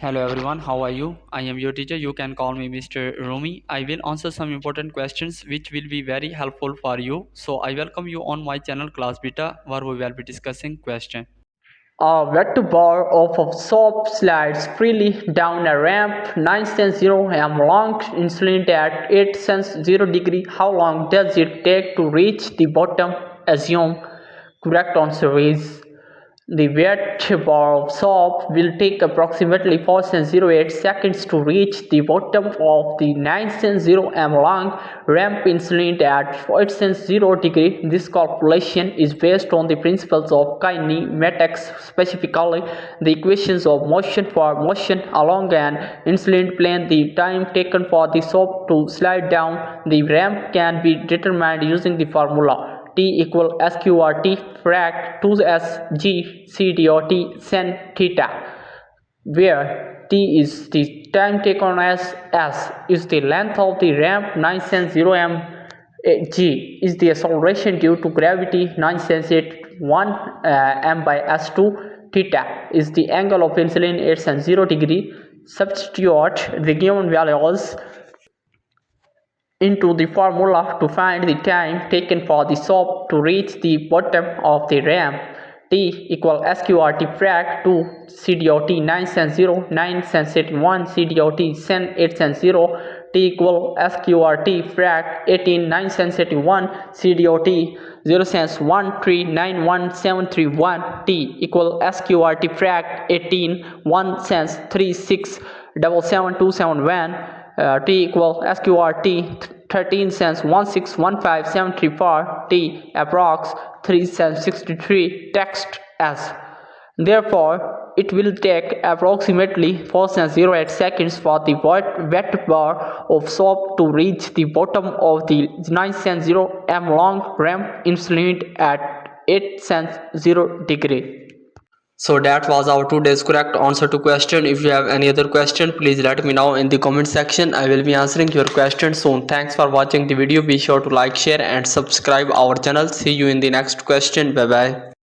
Hello everyone, how are you? I am your teacher. You can call me Mr. Rumi. I will answer some important questions which will be very helpful for you. So I welcome you on my channel Class Beta where we will be discussing question. A wet bar of soap slides freely down a ramp 9 m long, inclined at 8 degree. How long does it take to reach the bottom? Assume correct answer is the wet bar of soap will take approximately 4.08 seconds to reach the bottom of the 9 m long ramp inclined at 8 degree. This calculation is based on the principles of kinematics, specifically the equations of motion. For motion along an inclined plane, the time taken for the soap to slide down the ramp can be determined using the formula T equal SQRT frac 2SG CDOT sin theta, where T is the time taken as S is the length of the ramp 9 m, G is the acceleration due to gravity 9 1 m by S2, theta is the angle of inclination 8 degree. Substitute the given values into the formula to find the time taken for the soap to reach the bottom of the ramp. T equal SQRT frac 2 CDOT 9 sin 1 CDOT sin 8 sin 0. T equal SQRT frac 18 9 sin 1 CDOT 0 sans 1 3 9 1 7 3 1. T equal SQRT frac 18 1 sans 3 6 7 7 2 7 1. T equal SQRT 13 cents 1615734 T approx 3 cents 63 text as. Therefore, it will take approximately 4.08 seconds for the wet bar of soap to reach the bottom of the 9 m long ramp inclined at 8 degree. So that was our today's correct answer to question. If you have any other question, please let me know in the comment section. I will be answering your question soon. Thanks for watching the video. Be sure to like, share and subscribe our channel. See you in the next question. Bye bye.